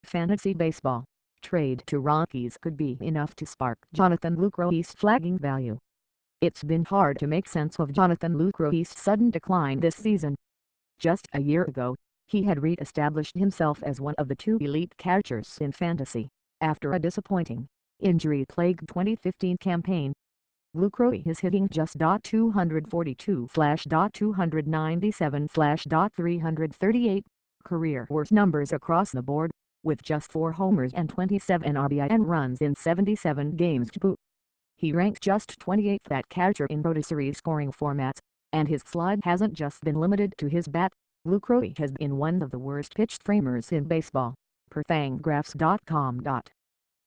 Fantasy baseball trade to Rockies could be enough to spark Jonathan Lucroy's flagging value. It's been hard to make sense of Jonathan Lucroy's sudden decline this season. Just a year ago, he had re-established himself as one of the two elite catchers in fantasy, after a disappointing, injury-plagued 2015 campaign. Lucroy is hitting just .242/.297/.338, career worst numbers across the board, with just 4 homers and 27 RBI and runs in 77 games to boot. He ranks just 28th at catcher in rotisserie scoring formats, and his slide hasn't just been limited to his bat. Lucroy has been one of the worst pitch framers in baseball, per Fangraphs.com.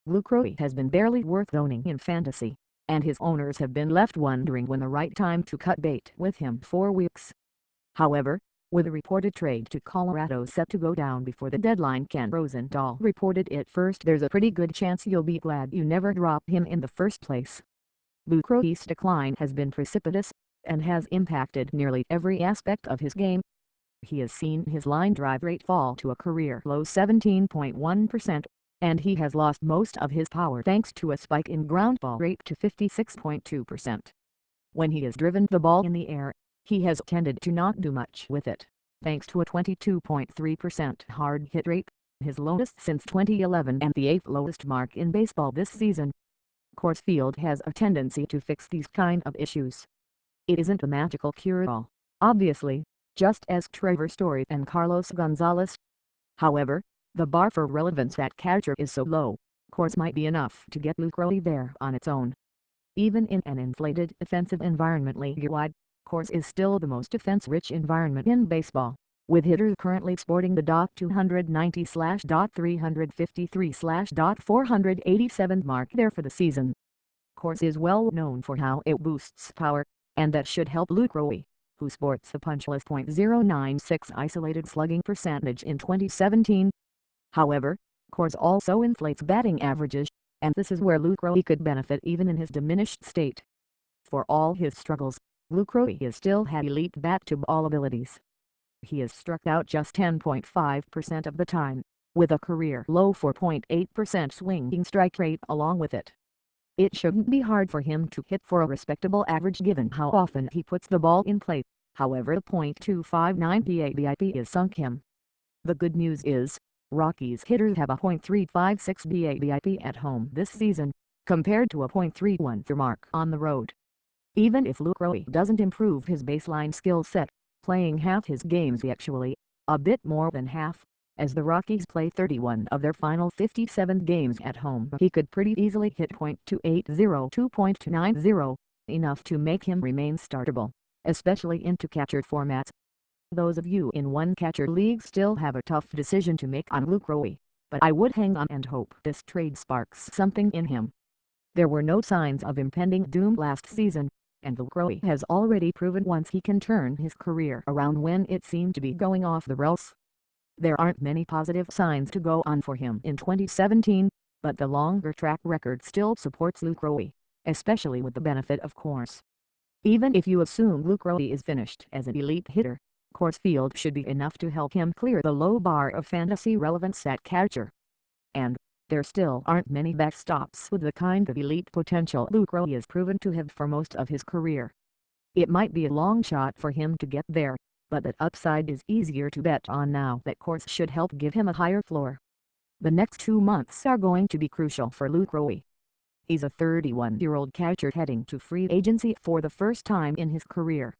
Lucroy has been barely worth owning in fantasy, and his owners have been left wondering when the right time to cut bait with him for weeks. However, with a reported trade to Colorado set to go down before the deadline, Ken Rosenthal reported it first, there's a pretty good chance you'll be glad you never dropped him in the first place. Lucroy's decline has been precipitous, and has impacted nearly every aspect of his game. He has seen his line drive rate fall to a career low 17.1%, and he has lost most of his power thanks to a spike in ground ball rate to 56.2%. When he has driven the ball in the air, he has tended to not do much with it, thanks to a 22.3% hard hit rate, his lowest since 2011 and the 8th lowest mark in baseball this season. Coors Field has a tendency to fix these kind of issues. It isn't a magical cure-all, obviously, just as Trevor Story and Carlos Gonzalez. However, the bar for relevance at catcher is so low, Coors might be enough to get Lucroy there on its own. Even in an inflated offensive environment league-wide, Coors is still the most offense-rich environment in baseball, with hitters currently sporting the .290/.353/.487 mark there for the season. Coors is well known for how it boosts power, and that should help Lucroy, who sports a punchless .096 isolated slugging percentage in 2017. However, Coors also inflates batting averages, and this is where Lucroy could benefit even in his diminished state. For all his struggles, Lucroy has still had elite bat-to-ball abilities. He has struck out just 10.5% of the time, with a career low 4.8% swinging strike rate along with it. It shouldn't be hard for him to hit for a respectable average given how often he puts the ball in play. However, the .259 BABIP is sunk him. The good news is, Rockies hitters have a .356 BABIP at home this season, compared to a .31 mark on the road. Even if Lucroy doesn't improve his baseline skill set, playing half his games actually, a bit more than half, as the Rockies play 31 of their final 57 games at home, he could pretty easily hit .280 to .290, enough to make him remain startable, especially into catcher formats. Those of you in one catcher league still have a tough decision to make on Lucroy, but I would hang on and hope this trade sparks something in him. There were no signs of impending doom last season, and Lucroy has already proven once he can turn his career around when it seemed to be going off the rails. There aren't many positive signs to go on for him in 2017, but the longer track record still supports Lucroy, especially with the benefit of Coors. Even if you assume Lucroy is finished as an elite hitter, Coors Field should be enough to help him clear the low bar of fantasy relevance at catcher. And there still aren't many backstops with the kind of elite potential Lucroy is proven to have for most of his career. It might be a long shot for him to get there, but that upside is easier to bet on now that Coors should help give him a higher floor. The next 2 months are going to be crucial for Lucroy. He's a 31-year-old catcher heading to free agency for the first time in his career.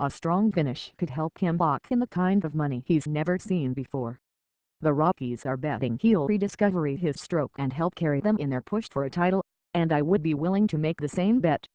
A strong finish could help him lock in the kind of money he's never seen before. The Rockies are betting he'll rediscover his stroke and help carry them in their push for a title, and I would be willing to make the same bet.